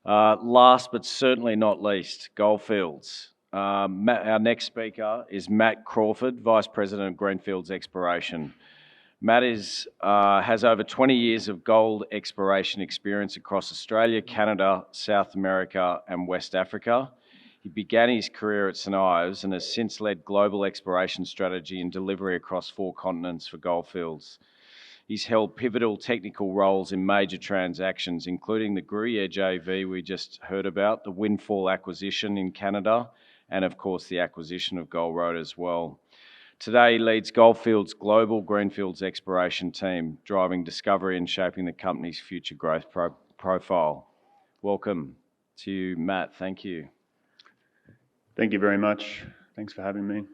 Last but certainly not least, Goldfields. Our next speaker is Matt Crawford, Vice President of Greenfields Exploration. Matt has over 20 years of gold exploration experience across Australia, Canada, South America, and West Africa. He began his career at St Ives and has since led global exploration strategy and delivery across 4 continents for Goldfields. He's held pivotal technical roles in major transactions, including the Gruyere JV we just heard about, the Windfall acquisition in Canada, and of course the acquisition of Gold Road as well. Today, he leads Goldfields' global Greenfields exploration team, driving discovery and shaping the company's future growth profile. Welcome to you, Matt. Thank you. Thank you very much. Thanks for having me.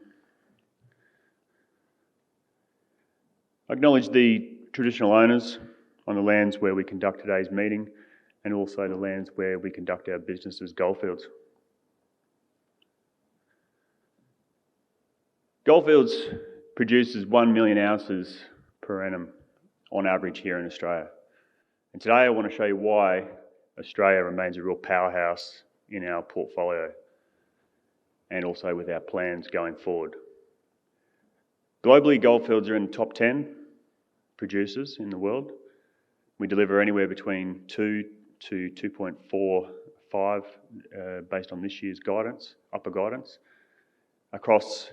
I acknowledge the traditional owners on the lands where we conduct today's meeting and also the lands where we conduct our business as Goldfields. Goldfields produces 1 million ounces per annum on average here in Australia. And today I want to show you why Australia remains a real powerhouse in our portfolio and also with our plans going forward. Globally, Goldfields are in the top 10 producers in the world. We deliver anywhere between 2 to 2.45 based on this year's guidance, upper guidance, across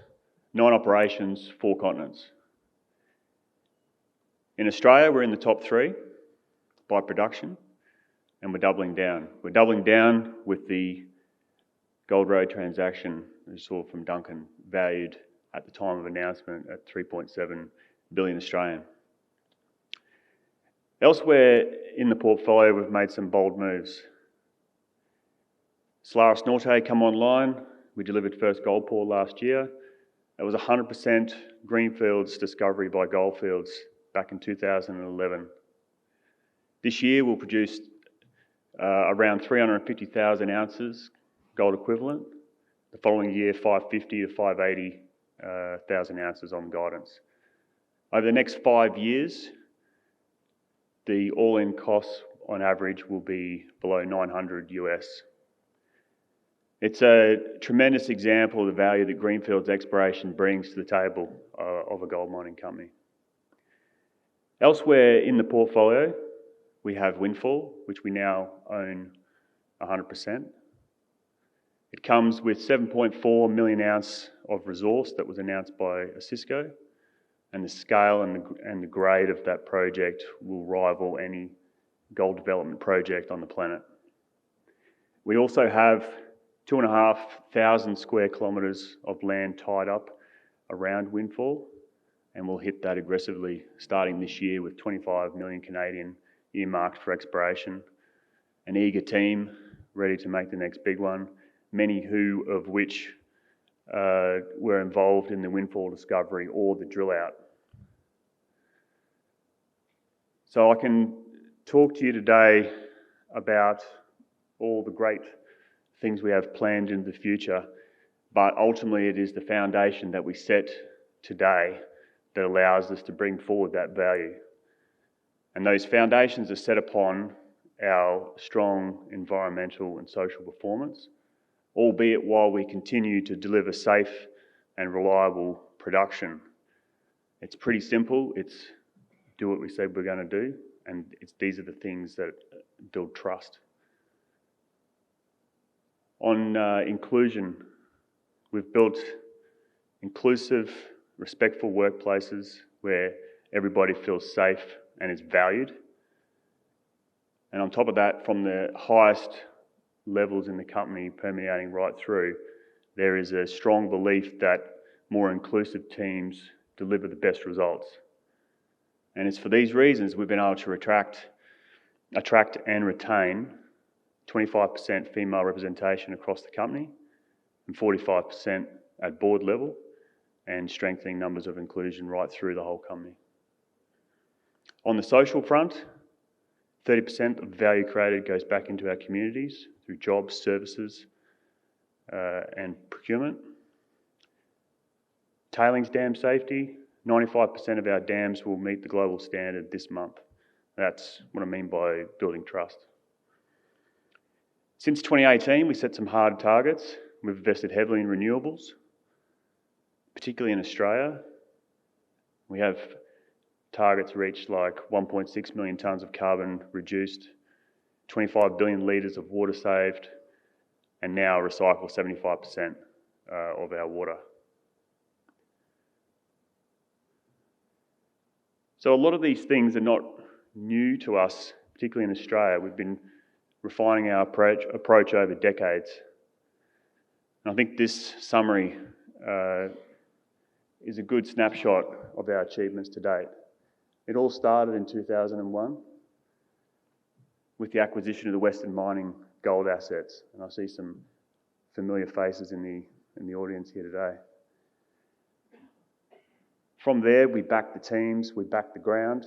9 operations, 4 continents. In Australia, we're in the top 3 by production, and we're doubling down. We're doubling down with the Gold Road transaction we saw from Duncan, valued at the time of announcement at 3.7 billion Australian. Elsewhere in the portfolio, we've made some bold moves. Salares Norte come online. We delivered first gold pour last year. It was 100% Greenfields discovery by Goldfields back in 2011. This year we'll produce around 350,000 ounces gold equivalent. The following year, 550 to 580,000 ounces on guidance. Over the next 5 years, the all-in costs on average will be below 900 US. It's a tremendous example of the value that Greenfields exploration brings to the table of a gold mining company. Elsewhere in the portfolio, we have Windfall, which we now own 100%. It comes with 7.4 million ounce of resource that was announced by Osisko, and the scale and the grade of that project will rival any gold development project on the planet. We also have 2,500 square kilometres of land tied up around Windfall, and we'll hit that aggressively starting this year with 25 million Canadian earmarked for exploration. An eager team ready to make the next big one, many of which were involved in the Windfall discovery or the drill out. So I can talk to you today about all the great things we have planned in the future, but ultimately it is the foundation that we set today that allows us to bring forward that value. And those foundations are set upon our strong environmental and social performance, albeit while we continue to deliver safe and reliable production. It's pretty simple. It's do what we said we're going to do, and these are the things that build trust. On inclusion, we've built inclusive, respectful workplaces where everybody feels safe and is valued. And on top of that, from the highest levels in the company permeating right through, there is a strong belief that more inclusive teams deliver the best results. And it's for these reasons we've been able to attract and retain 25% female representation across the company and 45% at board level, and strengthening numbers of inclusion right through the whole company. On the social front, 30% of value created goes back into our communities through jobs, services, and procurement. Tailings dam safety, 95% of our dams will meet the global standard this month. That's what I mean by building trust. Since 2018, we set some hard targets. We've invested heavily in renewables, particularly in Australia. We have targets reached like 1.6 million tonnes of carbon reduced, 25 billion litres of water saved, and now recycle 75% of our water. So a lot of these things are not new to us, particularly in Australia. We've been refining our approach over decades. And I think this summary is a good snapshot of our achievements to date. It all started in 2001 with the acquisition of the Western Mining gold assets. And I see some familiar faces in the audience here today. From there, we backed the teams, we backed the ground,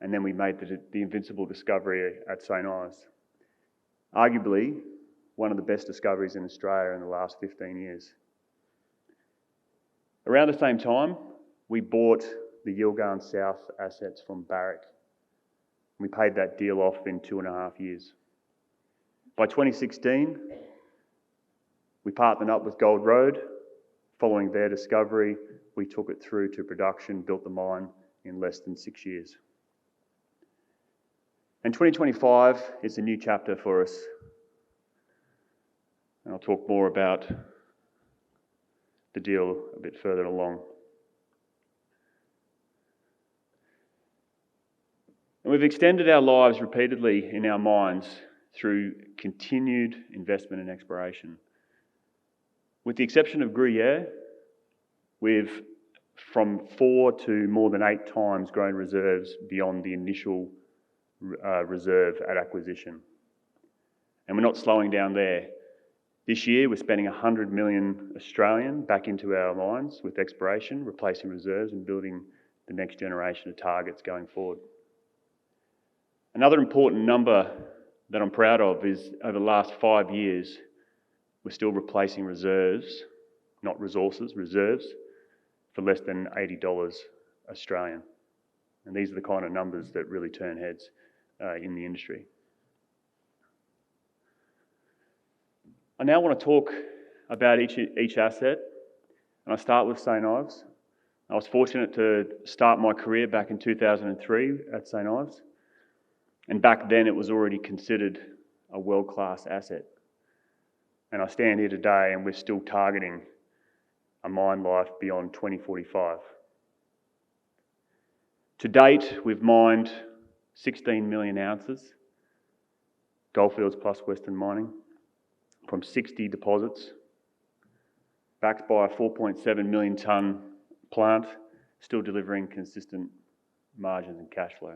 and then we made the Invincible discovery at St Ives. Arguably, one of the best discoveries in Australia in the last 15 years. Around the same time, we bought the Yilgarn South assets from Barrick. We paid that deal off in 2.5 years. By 2016, we partnered up with Gold Road. Following their discovery, we took it through to production, built the mine in less than 6 years. And 2025 is a new chapter for us. And I'll talk more about the deal a bit further along. And we've extended our lives repeatedly in our mines through continued investment in exploration. With the exception of Gruyere, we've from 4 to more than 8 times grown reserves beyond the initial reserve at acquisition. And we're not slowing down there. This year we're spending 100 million Australian back into our mines with exploration, replacing reserves and building the next generation of targets going forward. Another important number that I'm proud of is over the last 5 years, we're still replacing reserves, not resources, reserves, for less than $80 Australian. And these are the kind of numbers that really turn heads in the industry. I now want to talk about each asset, and I start with St Ives. I was fortunate to start my career back in 2003 at St Ives, and back then it was already considered a world-class asset. And I stand here today and we're still targeting a mine life beyond 2045. To date, we've mined 16 million ounces, Goldfields plus Western Mining, from 60 deposits, backed by a 4.7 million tonne plant, still delivering consistent margins and cash flow.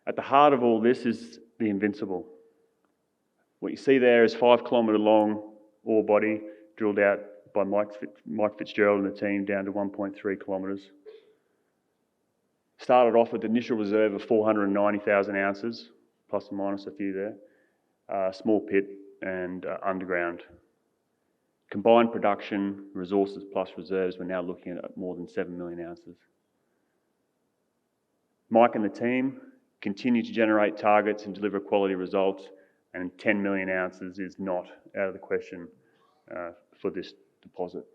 At the heart of all this is the Invincible. What you see there is 5 kilometre long ore body drilled out by Mike Fitzgerald and the team down to 1.3 kilometres. Started off with an initial reserve of 490,000 ounces, plus or minus a few there. Small pit and underground. Combined production, resources plus reserves, we're now looking at more than 7 million ounces. Mike and the team continue to generate targets and deliver quality results, and 10 million ounces is not out of the question for this deposit.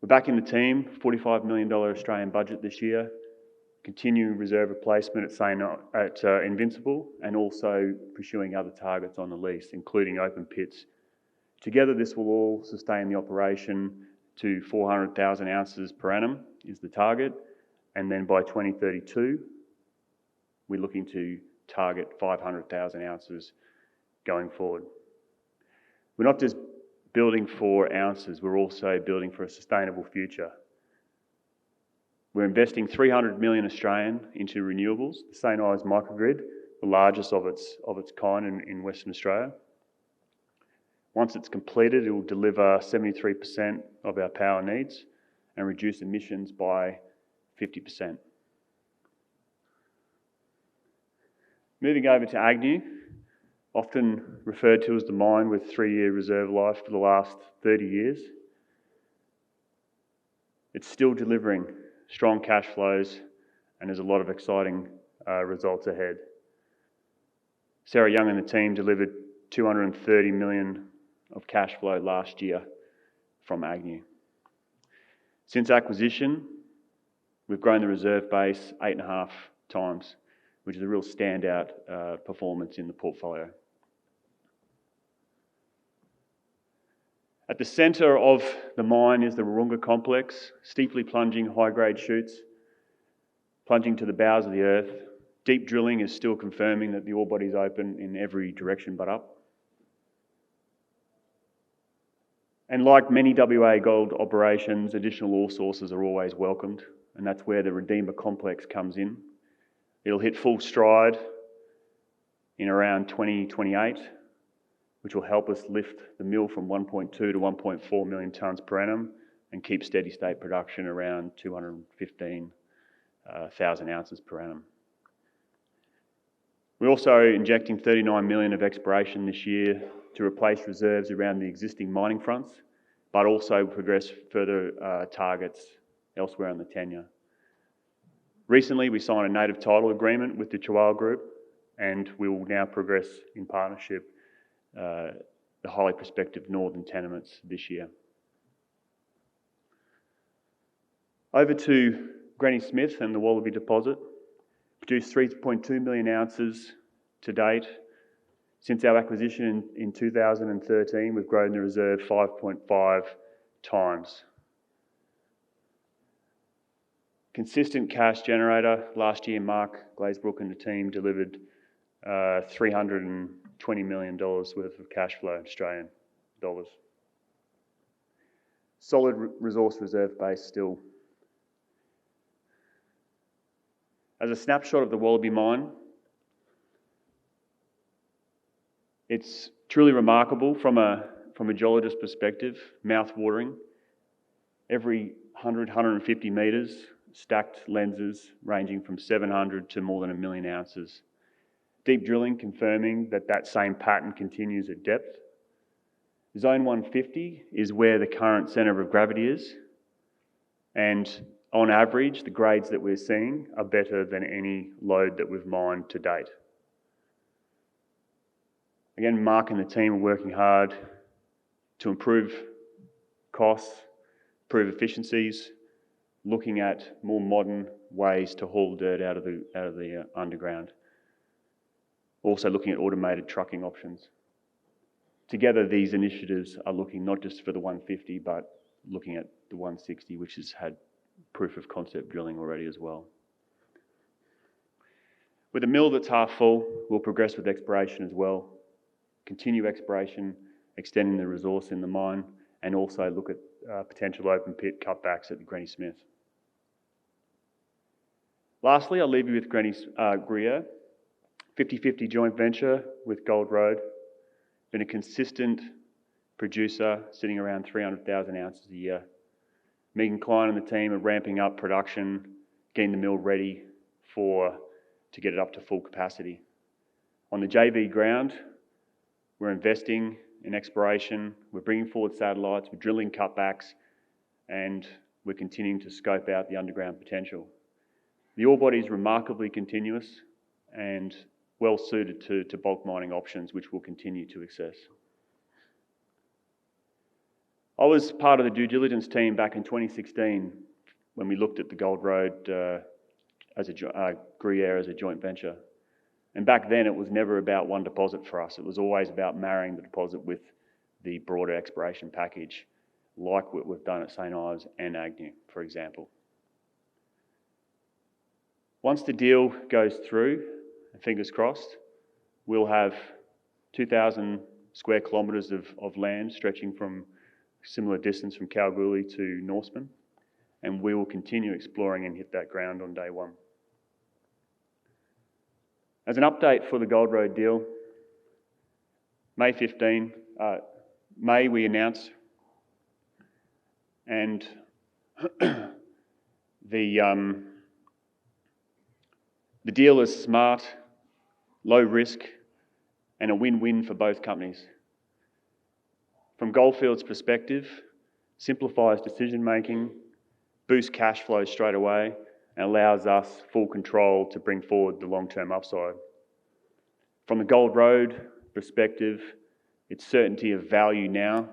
We're backing the team, $45 million Australian budget this year, continuing reserve replacement at Invincible, and also pursuing other targets on the lease, including open pits. Together this will all sustain the operation to 400,000 ounces per annum is the target, and then by 2032 we're looking to target 500,000 ounces going forward. We're not just building for ounces, we're also building for a sustainable future. We're investing 300 million Australian into renewables, the St Ives microgrid, the largest of its kind in Western Australia. Once it's completed, it will deliver 73% of our power needs and reduce emissions by 50%. Moving over to Agnew, often referred to as the mine with 3-year reserve life for the last 30 years. It's still delivering strong cash flows and there's a lot of exciting results ahead. Sarah Young and the team delivered 230 million of cash flow last year from Agnew. Since acquisition, we've grown the reserve base 8.5 times, which is a real standout performance in the portfolio. At the centre of the mine is the Wahroonga complex, steeply plunging high-grade chutes, plunging to the bowels of the earth. Deep drilling is still confirming that the ore body is open in every direction but up. And like many WA gold operations, additional ore sources are always welcomed, and that's where the Redeemer complex comes in. It'll hit full stride in around 2028, which will help us lift the mill from 1.2 to 1.4 million tonnes per annum and keep steady state production around 215,000 ounces per annum. We're also injecting 39 million of exploration this year to replace reserves around the existing mining fronts, but also progress further targets elsewhere on the tenure. Recently, we signed a native title agreement with the Chihuahua Group, and we will now progress in partnership the highly prospective northern tenements this year. Over to Granny Smith and the Wallaby deposit. Produced 3.2 million ounces to date. Since our acquisition in 2013, we've grown the reserve 5.5 times. Consistent cash generator. Last year, Mark Glazebrook and the team delivered $320 million worth of cash flow, Australian dollars. Solid resource reserve base still. As a snapshot of the Wallaby mine, it's truly remarkable from a geologist perspective, mouth-watering. Every 100, 150 metres, stacked lenses ranging from 700 to more than 1 million ounces. Deep drilling confirming that same pattern continues at depth. Zone 150 is where the current centre of gravity is, and on average, the grades that we're seeing are better than any lode that we've mined to date. Again, Mark and the team are working hard to improve costs, improve efficiencies, looking at more modern ways to haul dirt out of the underground. Also looking at automated trucking options. Together, these initiatives are looking not just for the 150, but looking at the 160, which has had proof of concept drilling already as well. With a mill that's half full, we'll progress with exploration as well. Continue exploration, extending the resource in the mine, and also look at potential open pit cutbacks at the Granny Smith. Lastly, I'll leave you with Gruyere. 50-50 joint venture with Gold Road. Been a consistent producer, sitting around 300,000 ounces a year. Megan Klein and the team are ramping up production, getting the mill ready to get it up to full capacity. On the JV ground, we're investing in exploration, we're bringing forward satellites, we're drilling cutbacks, and we're continuing to scope out the underground potential. The ore body is remarkably continuous and well suited to bulk mining options, which we'll continue to access. I was part of the due diligence team back in 2016 when we looked at the Gold Road Gruyere as a joint venture. And back then it was never about one deposit for us. It was always about marrying the deposit with the broader exploration package, like what we've done at St Ives and Agnew, for example. Once the deal goes through, and fingers crossed, we'll have 2,000 square kilometres of land stretching from similar distance from Kalgoorlie to Norseman, and we will continue exploring and hit that ground on day one. As an update for the Gold Road deal, May 15, we announced, and the deal is smart, low risk, and a win-win for both companies. From Goldfields' perspective, simplifies decision making, boosts cash flow straight away, and allows us full control to bring forward the long-term upside. From the Gold Road perspective, it's certainty of value now,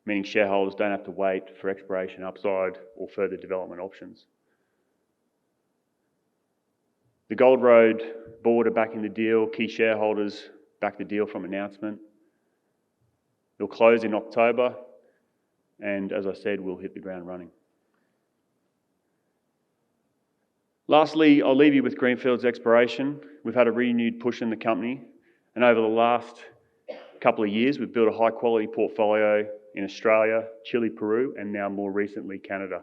meaning shareholders don't have to wait for exploration upside or further development options. The Gold Road board are backing the deal, key shareholders back the deal from announcement. It'll close in October, and as I said, we'll hit the ground running. Lastly, I'll leave you with Greenfields exploration. We've had a renewed push in the company, and over the last couple of years, we've built a high quality portfolio in Australia, Chile, Peru, and now more recently, Canada.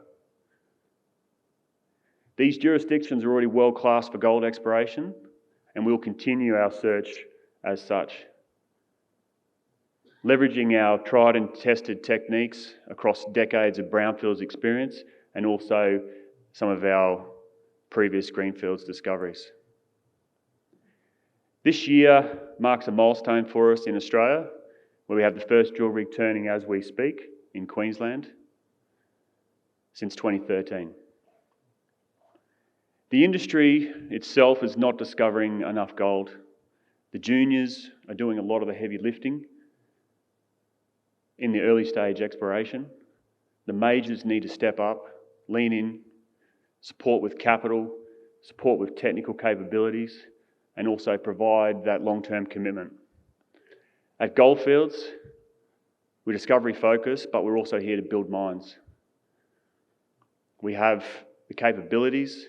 These jurisdictions are already world class for gold exploration, and we'll continue our search as such. Leveraging our tried and tested techniques across decades of brownfields experience and also some of our previous Greenfields discoveries. This year marks a milestone for us in Australia, where we have the first drill rig turning as we speak in Queensland since 2013. The industry itself is not discovering enough gold. The juniors are doing a lot of the heavy lifting in the early stage exploration. The majors need to step up, lean in, support with capital, support with technical capabilities, and also provide that long-term commitment. At Goldfields, we're discovery focused, but we're also here to build mines. We have the capabilities,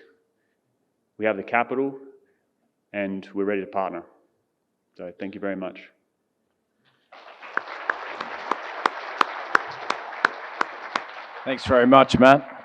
we have the capital, and we're ready to partner. So thank you very much. Thanks very much, Matt.